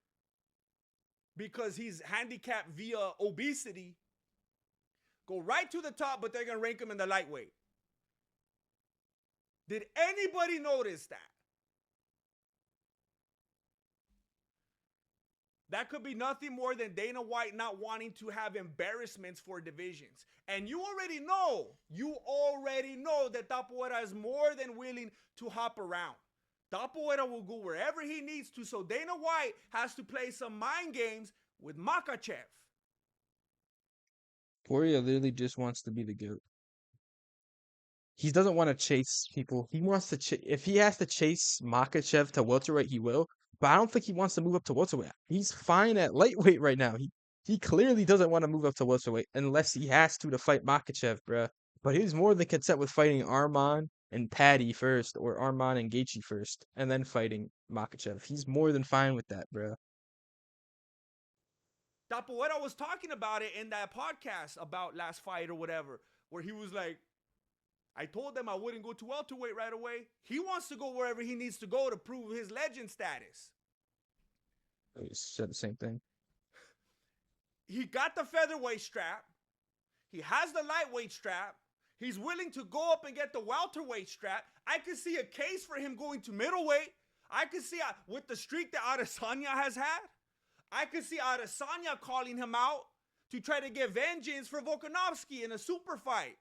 because he's handicapped via obesity, go right to the top, but they're going to rank him in the lightweight. Did anybody notice that? That could be nothing more than Dana White not wanting to have embarrassments for divisions. And you already know that Topuria is more than willing to hop around. Topuria will go wherever he needs to, so Dana White has to play some mind games with Makhachev. Poirier literally just wants to be the GOAT. He doesn't want to chase people. He wants to if he has to chase Makhachev to welterweight, he will. But I don't think he wants to move up to welterweight. He's fine at lightweight right now. He clearly doesn't want to move up to welterweight unless he has to fight Makhachev, bruh. But he's more than content with fighting Arman and Paddy first, or Arman and Gaethje first, and then fighting Makhachev. He's more than fine with that, bruh. Topuria was talking about it in that podcast about last fight or whatever, where he was like, I told them I wouldn't go to welterweight right away. He wants to go wherever he needs to go to prove his legend status. He said the same thing. He got the featherweight strap. He has the lightweight strap. He's willing to go up and get the welterweight strap. I could see a case for him going to middleweight. I could see with the streak that Adesanya has had, I could see Adesanya calling him out to try to get vengeance for Volkanovski in a super fight.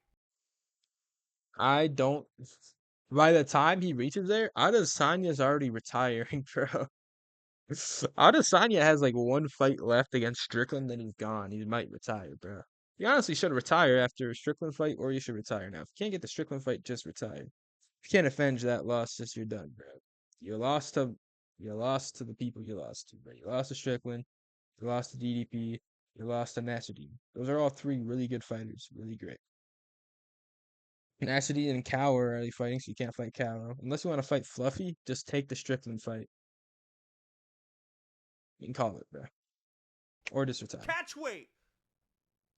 I don't. By the time he reaches there, Adesanya's already retiring, bro. Adesanya has like one fight left against Strickland, then he's gone. He might retire, bro. You honestly should retire after a Strickland fight, or you should retire now. If you can't get the Strickland fight, just retire. If you can't avenge that loss, just you're done, bro. You lost to the people you lost to, bro. You lost to Strickland, you lost to DDP, you lost to Nasruddin. Those are all three really good fighters, really great. Nasruddin and Cow are already fighting, so you can't fight Cow. Unless you want to fight Fluffy, just take the Strickland fight. You can call it, bro. Or just retire. Catch weight.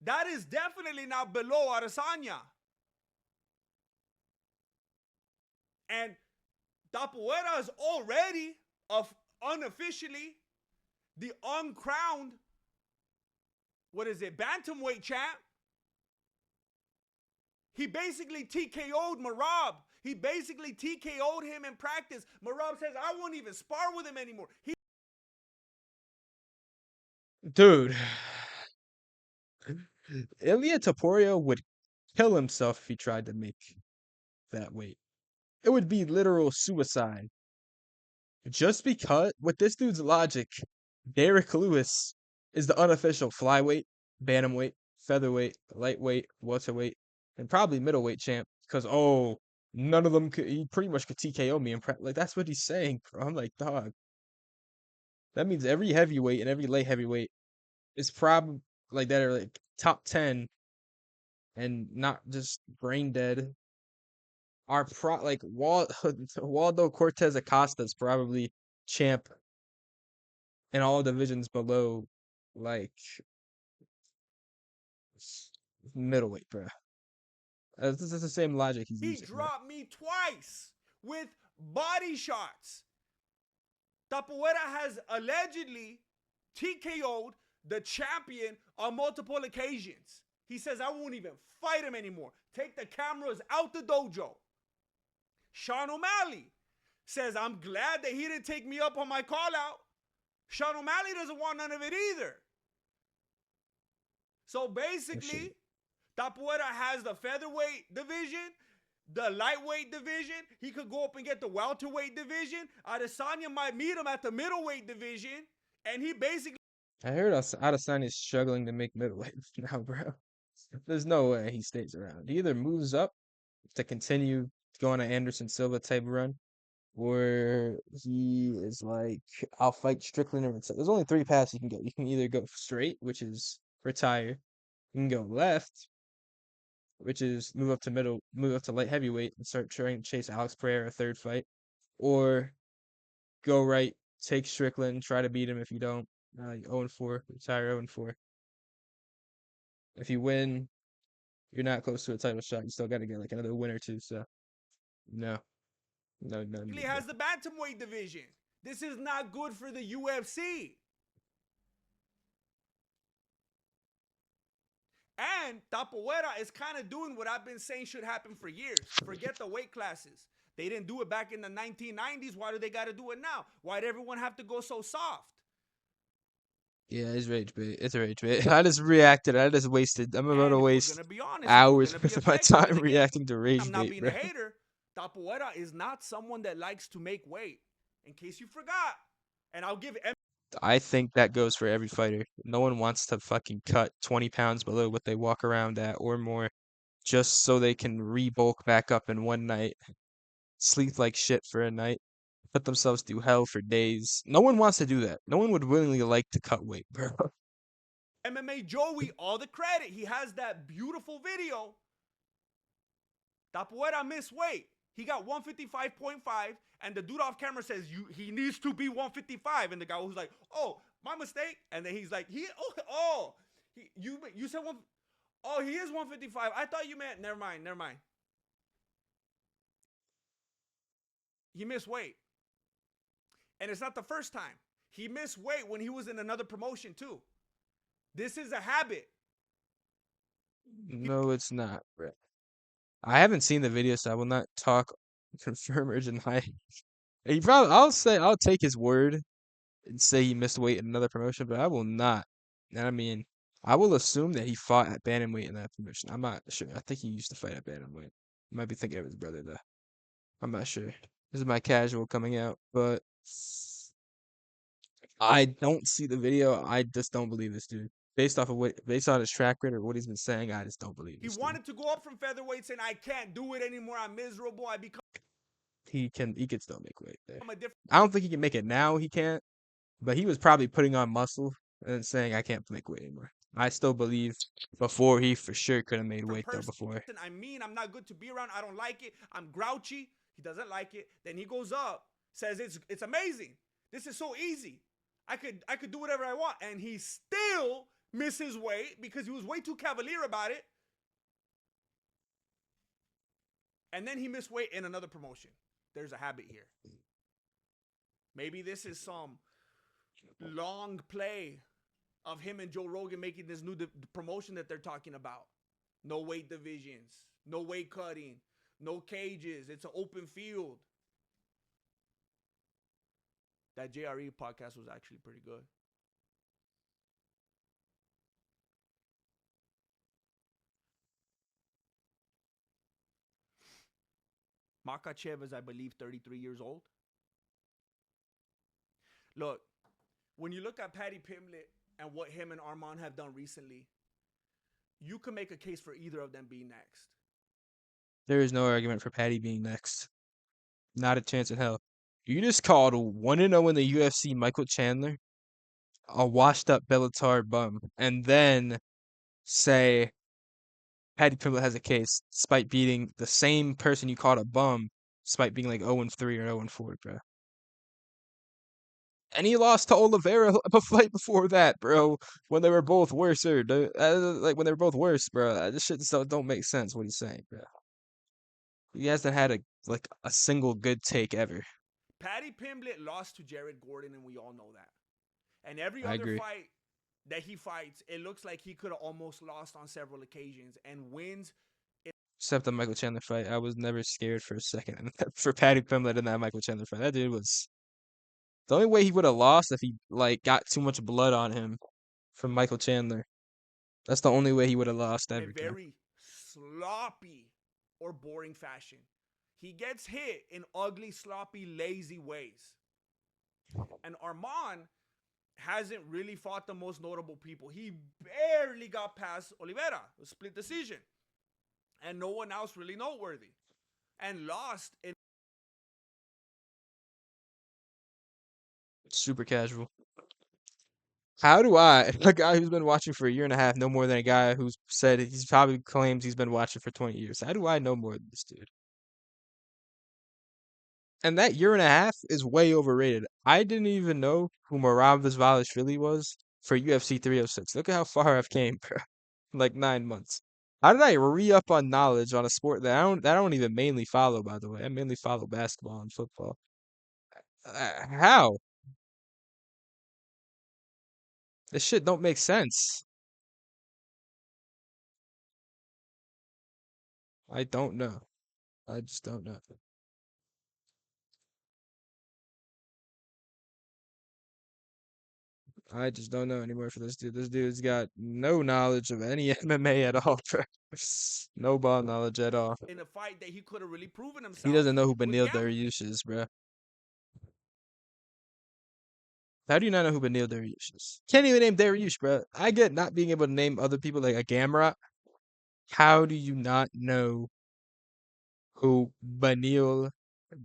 That is definitely not below Adesanya. And Topuria is already, unofficially, the uncrowned, bantamweight champ. He basically TKO'd Merab. He basically TKO'd him in practice. Merab says, I won't even spar with him anymore. Dude, Ilya Topuria would kill himself if he tried to make that weight. It would be literal suicide. Just because, with this dude's logic, Derek Lewis is the unofficial flyweight, bantamweight, featherweight, lightweight, welterweight, and probably middleweight champ. Because, none of them could, he pretty much could TKO me. Like, that's what he's saying, bro. I'm like, dog. That means every heavyweight and every light heavyweight is probably like that are like top 10 and not just brain dead are like Waldo Cortez Acosta is probably champ in all divisions below like middleweight, bro. This is the same logic he's He using. dropped me twice with body shots. Topuria has allegedly TKO'd the champion on multiple occasions. He says, I won't even fight him anymore. Take the cameras out the dojo. Sean O'Malley says, I'm glad that he didn't take me up on my call out. Sean O'Malley doesn't want none of it either. So basically, Topuria has the featherweight division, the lightweight division. He could go up and get the welterweight division. Adesanya might meet him at the middleweight division. And he basically... I heard Adesanya is struggling to make middleweight now, bro. There's no way he stays around. He either moves up to continue going to Anderson Silva type run, or he is like, I'll fight Strickland and there's only three paths you can go. You can either go straight, which is retire. You can go left, which is move up to light heavyweight and start trying to chase Alex Pereira a third fight, or go right, take Strickland, try to beat him. If you don't, 0-4, retire 0-4. If you win, you're not close to a title shot. You still got to get like another win or two. So no, no, no, no, no. has the bantamweight division. This is not good for the UFC. And Topuria is kind of doing what I've been saying should happen for years. Forget the weight classes. They didn't do it back in the 1990s. Why do they got to do it now? Why'd everyone have to go so soft? Yeah, it's rage bait. It's a rage bait. I just reacted. I just wasted. I'm about to And if we're waste gonna be honest, if we're hours gonna be of my objective, and time again, reacting to rage I'm not bait, being bro. a hater, Topuria is not someone that likes to make weight. In case you forgot, and I'll give I think that goes for every fighter. No one wants to fucking cut 20 pounds below what they walk around at or more just so they can re-bulk back up in one night, sleep like shit for a night, put themselves through hell for days. No one wants to do that. No one would willingly like to cut weight, bro. MMA Joey all the credit. He has that beautiful video. Topuria missed weight. He got 155.5, and the dude off camera says he needs to be 155, and the guy was like, "Oh, my mistake." And then he's like, you said one. Oh, he is 155. I thought you meant. Never mind. He missed weight, and it's not the first time. He missed weight when he was in another promotion too. This is a habit. No, it's not, bro. I haven't seen the video, so I will not talk, confirm or deny. I'll take his word and say he missed weight in another promotion, but I will not. And I mean, I will assume that he fought at bantamweight in that promotion. I'm not sure. I think he used to fight at bantamweight. Might be thinking of his brother though. I'm not sure. This is my casual coming out, but I don't see the video. I just don't believe this dude. Based on his track record or what he's been saying, I just don't believe He this dude. wanted to go up from featherweights, and I can't do it anymore. I'm miserable. I become He can still make weight there. a different I don't think he can make it now. He can't, but he was probably putting on muscle and saying I can't make weight anymore. I still believe before he for sure could have made weight though person. before. I mean, I'm not good to be around. I don't like it. I'm grouchy. He doesn't like it. Then he goes up, says it's amazing. This is so easy. I could do whatever I want, and he still misses weight because he was way too cavalier about it. And then he missed weight in another promotion. There's a habit here. Maybe this is some long play of him and Joe Rogan making this new promotion that they're talking about. No weight divisions, no weight cutting, no cages. It's an open field. That JRE podcast was actually pretty good. Makachev is, I believe, 33 years old. Look, when you look at Paddy Pimblett and what him and Armand have done recently, you can make a case for either of them being next. There is no argument for Patty being next. Not a chance in hell. You just called 1-0 in the UFC Michael Chandler a washed up Bellator bum, and then say Paddy Pimblett has a case despite beating the same person you called a bum, despite being like 0-3 or 0-4, bro. And he lost to Oliveira a fight before that, bro. When they were both worse, like when they were both worse, bro. This shit just don't make sense. What he's saying, bro. He hasn't had a single good take ever. Paddy Pimblett lost to Jared Gordon, and we all know that. And every I other agree. fight that he fights, it looks like he could have almost lost on several occasions, and wins. Except the Michael Chandler fight, I was never scared for a second for Paddy Pimblett in that Michael Chandler fight. That dude was the only way he would have lost if he like got too much blood on him from Michael Chandler. That's the only way he would have lost In a ever, bro. very sloppy or boring fashion. He gets hit in ugly, sloppy, lazy ways. And Armand hasn't really fought the most notable people. He barely got past Oliveira, a split decision. And no one else really noteworthy. And lost in Super casual. How do I, a guy who's been watching for a year and a half, know more than a guy who's said he's probably claims he's been watching for 20 years? How do I know more than this dude? And that year and a half is way overrated. I didn't even know who Merab Dvalishvili was for UFC 306. Look at how far I've came, bro. Like 9 months. How did I re-up on knowledge on a sport that I don't even mainly follow, by the way? I mainly follow basketball and football. How? This shit don't make sense. I don't know. I just don't know. I just don't know anymore for this dude. This dude's got no knowledge of any MMA at all, bro. No ball knowledge at all. in a fight that he could have really proven He himself doesn't know who was Beneil gambling. Dariush is, bro. How do you not know who Beneil Dariush is? Can't even name Dariush, bro. I get not being able to name other people like a Gamrot. How do you not know who Beneil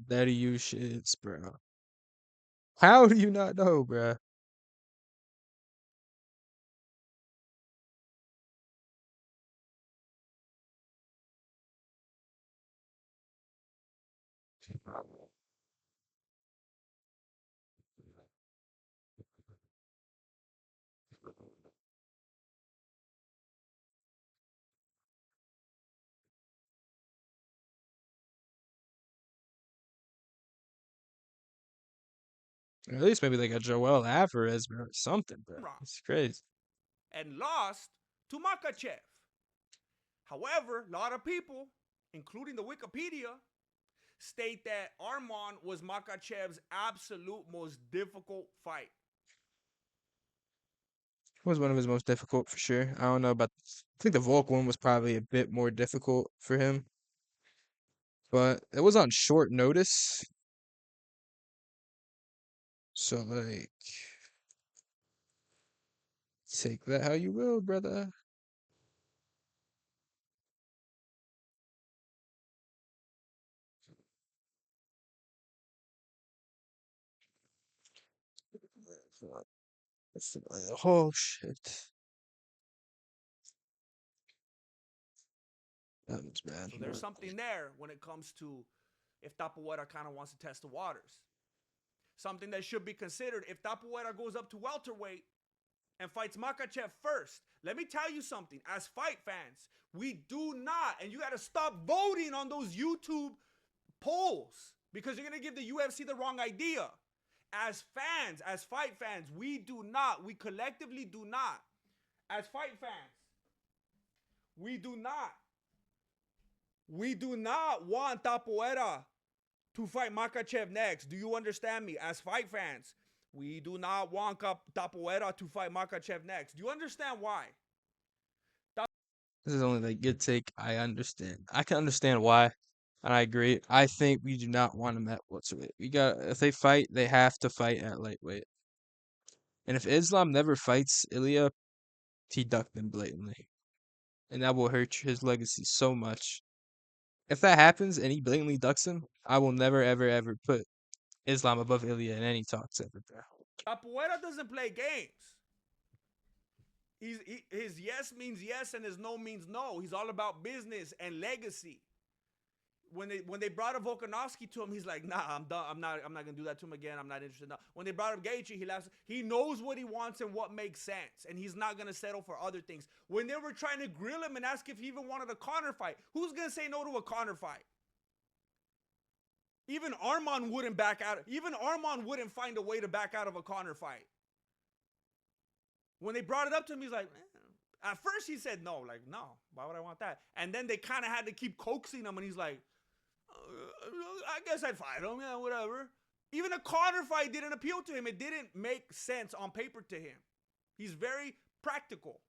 Dariush is, bro? How do you not know, bro? At least maybe like a Joel Alvarez, bro, or something, bro. It's crazy. And lost to Makachev. However, a lot of people, including the Wikipedia, state that Arman was Makachev's absolute most difficult fight. Was one of his most difficult for sure. I don't know about. I think the Volk one was probably a bit more difficult for him, but it was on short notice. So like, take that how you will, brother. Oh shit, that was bad. So there's something there when it comes to if Tapuera kind of wants to test the waters. Something that should be considered if Tapuera goes up to welterweight and fights Makachev first. Let me tell you something. As fight fans, we do not, and you got to stop voting on those YouTube polls because you're going to give the UFC the wrong idea. As fans, as fight fans, we do not, we collectively do not, as fight fans, we do not, we do not want Tapoeira to fight Makachev next. Do you understand me? As fight fans, we do not want Tapoeira to fight Makachev next. Do you understand why? This is only like good take. I understand. I can understand why, and I agree. I think we do not want him at welterweight. We got if they fight, they have to fight at lightweight. And if Islam never fights Ilya, he ducked him blatantly, and that will hurt his legacy so much. If that happens and he blatantly ducks him, I will never, ever, ever put Islam above Ilya in any talks ever, bro. Tapoeira doesn't play games. His yes means yes and his no means no. He's all about business and legacy. When they brought up Volkanovski to him, he's like, nah, I'm done. I'm not gonna do that to him again. I'm not interested. No. When they brought up Gaethje, he laughs. He knows what he wants and what makes sense, and he's not gonna settle for other things. When they were trying to grill him and ask if he even wanted a Conor fight, who's gonna say no to a Conor fight? Even Arman wouldn't back out. Even Arman wouldn't find a way to back out of a Conor fight. When they brought it up to him, he's like, at first he said no, like, no, why would I want that? And then they kind of had to keep coaxing him, and he's like, I guess I'd fight him, yeah, whatever. Even a Conor fight didn't appeal to him. It didn't make sense on paper to him. He's very practical.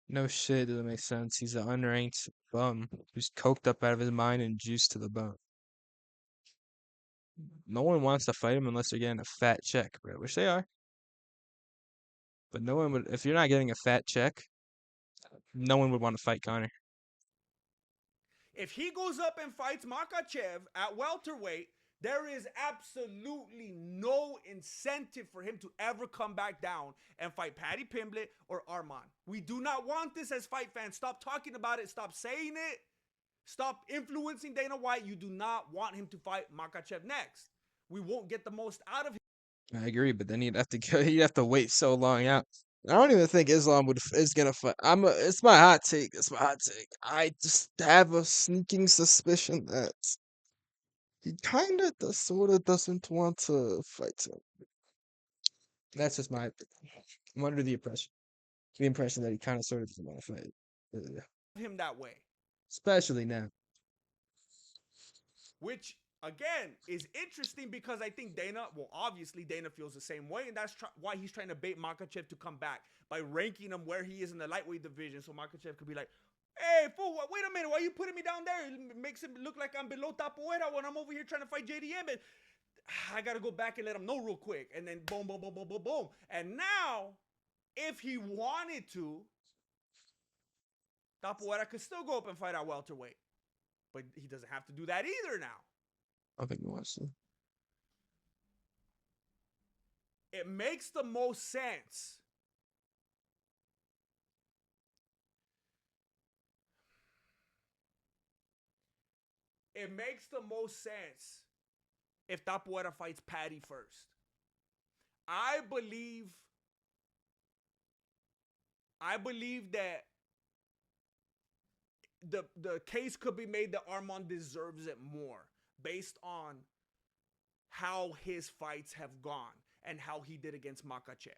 No shit, doesn't make sense. He's an unranked bum who's coked up out of his mind and juiced to the bone. No one wants to fight him unless they're getting a fat check, bro, which they are. But no one would, if you're not getting a fat check, no one would want to fight Connor. If he goes up and fights Makachev at welterweight, There is absolutely no incentive for him to ever come back down and fight Paddy Pimblett or Arman. We do not want this as fight fans. Stop talking about it. Stop saying it. Stop influencing Dana White. You do not want him to fight Makhachev next. We won't get the most out of him. I agree, but then he'd have to go. He'd have to wait so long out. I don't even think Islam is gonna fight. It's my hot take. It's my hot take. I just have a sneaking suspicion that he kind of sort of doesn't want to fight him. That's just my. I'm under the impression that he kind of sort of doesn't want to fight. Him that way. Especially now. Which again is interesting because I think Dana, well, obviously Dana feels the same way, and that's why he's trying to bait Makhachev to come back by ranking him where he is in the lightweight division, so Makhachev could be like, "Hey, fool, wait a minute, why are you putting me down there? It makes it look like I'm below Topuria when I'm over here trying to fight JDM, and I gotta go back and let him know real quick." And then boom, boom, boom, boom, boom, boom. And now, if he wanted to, Topuria could still go up and fight at welterweight. But he doesn't have to do that either now. I think he wants to. It makes the most sense. It makes the most sense if Tapuera fights Paddy first. I believe that the case could be made that Arman deserves it more based on how his fights have gone and how he did against Makhachev.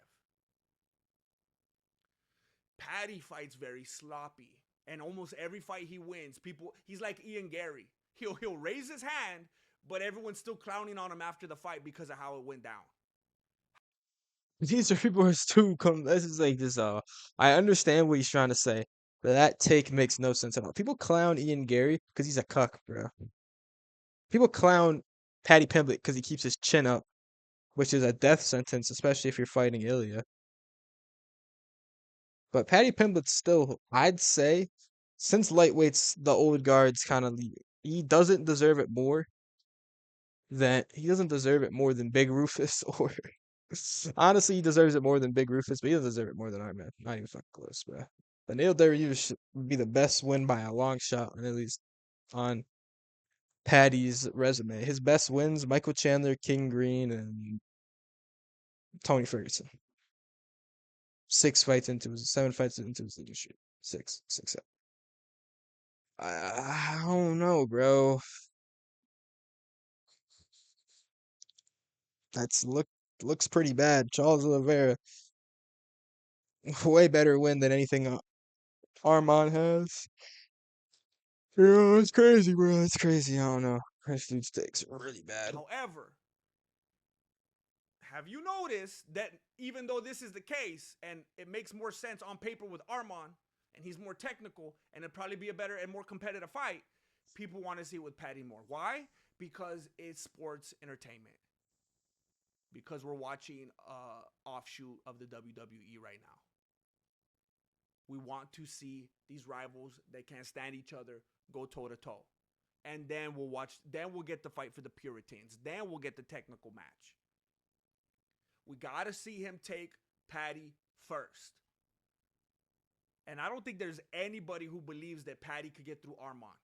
Paddy fights very sloppy, and almost every fight he wins, he's like Ian Gary. He'll raise his hand, but everyone's still clowning on him after the fight because of how it went down. These are people who are too come. This is like this. I understand what he's trying to say, but that take makes no sense at all. People clown Ian Gary because he's a cuck, bro. People clown Paddy Pimblett because he keeps his chin up, which is a death sentence, especially if you're fighting Ilya. But Paddy Pimblett's still, I'd say, since lightweight's the old guards kind of leave, he doesn't deserve it more than Big Rufus or honestly, he deserves it more than Big Rufus, but he doesn't deserve it more than Iron Man. Not even fucking close, bro. The Neil Dariush would be the best win by a long shot, and at least on Paddy's resume. His best wins: Michael Chandler, King Green, and Tony Ferguson. 7 fights into his leadership. Six, seven. I don't know, bro. Looks pretty bad. Charles Oliveira, way better win than anything Arman has. It's crazy, bro. It's crazy. I don't know. This dude's takes are really bad. However, have you noticed that even though this is the case and it makes more sense on paper with Arman and he's more technical and it'd probably be a better and more competitive fight, people want to see it with Paddy more. Why? Because it's sports entertainment. Because we're watching offshoot of the WWE right now. We want to see these rivals that can't stand each other go toe to toe. And then we'll get the fight for the Puritans. Then we'll get the technical match. We got to see him take Paddy first. And I don't think there's anybody who believes that Paddy could get through Arman.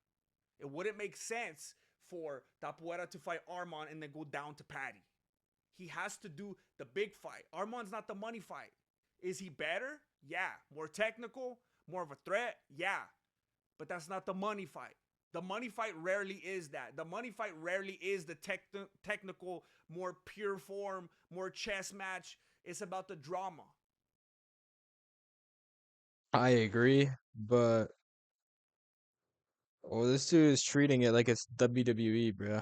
It wouldn't make sense for Tapuera to fight Arman and then go down to Paddy. He has to do the big fight. Arman's not the money fight. Is he better? Yeah. More technical? More of a threat? Yeah. But that's not the money fight. The money fight rarely is that. The money fight rarely is the technical, more pure form, more chess match. It's about the drama. I agree, but this dude is treating it like it's WWE, bro.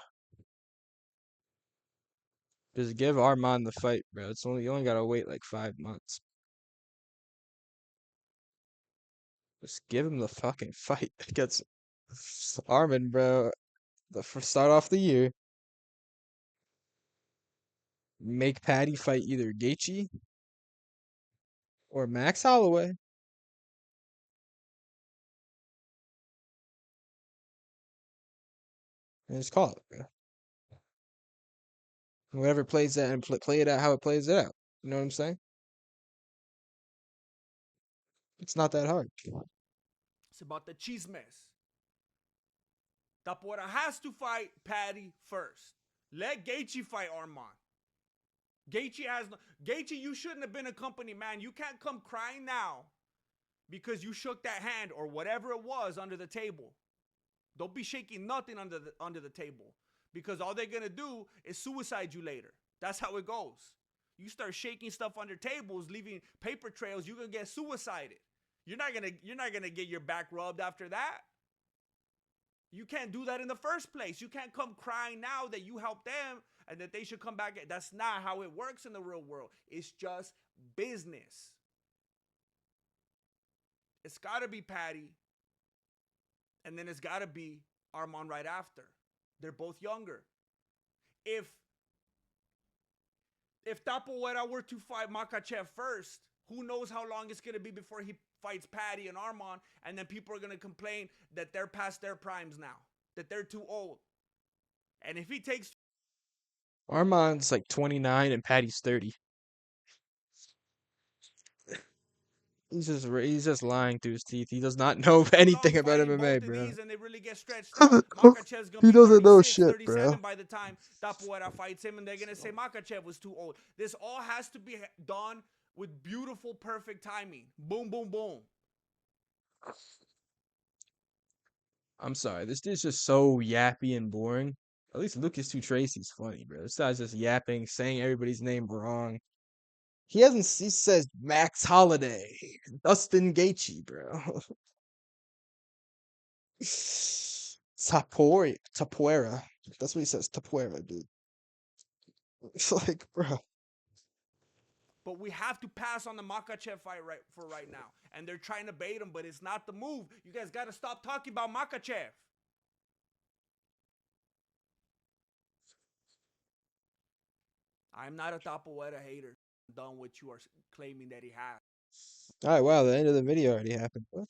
Just give Arman the fight, bro. You only gotta wait like 5 months. Just give him the fucking fight against Arman, bro. Start off the year. Make Paddy fight either Gaethje or Max Holloway. And just call it, bro. Whatever plays out and play it out how it plays it out. You know what I'm saying? It's not that hard. It's about the chismes. Tapuera has to fight Patty first. Let Gaethje fight Arman. Gaethje, you shouldn't have been a company man. You can't come crying now because you shook that hand or whatever it was under the table. Don't be shaking nothing under the table because all they're gonna do is suicide you later. That's how it goes. You start shaking stuff under tables, leaving paper trails, you're gonna get suicided. You're not gonna get your back rubbed after that. You can't do that in the first place. You can't come crying now that you helped them and that they should come back. That's not how it works in the real world. It's just business. It's got to be Patty, and then it's got to be Arman right after. They're both younger. If Tapuera were to fight Makhachev first, who knows how long it's going to be before he fights Patty and Arman, and then people are going to complain that they're past their primes now, that they're too old. And if he takes... Arman's like 29 and Patty's 30. He's just lying through his teeth. He does not know too long anything about fighting MMA, both of bro. these and they really get stretched out. Makhachev's going to He be doesn't know 36, shit, 37 bro. by the time Tapuera fights him, and they're going to say Makhachev was too old. This all has to be done with beautiful, perfect timing. Boom, boom, boom. I'm sorry. This dude's just so yappy and boring. At least Lucas Two Tracy's funny, bro. This guy's just yapping, saying everybody's name wrong. He says Max Holiday, Dustin Gaethje, bro. Topuera. That's what he says, Topuera, dude. It's like, bro. But we have to pass on the Makhachev fight right now. And they're trying to bait him, but it's not the move. You guys got to stop talking about Makhachev. I'm not a Tapuera hater. I'm done what you are claiming that he has. Alright, wow, the end of the video already happened. What?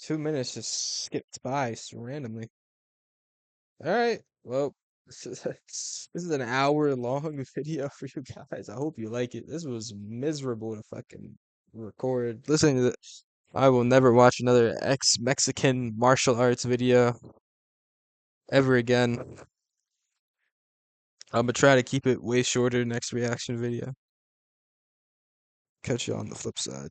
2 minutes just skipped by so randomly. Alright, well, this is an hour-long video for you guys. I hope you like it. This was miserable to fucking record. Listening to this, I will never watch another ex-Mexican martial arts video ever again. I'm gonna try to keep it way shorter next reaction video. Catch you on the flip side.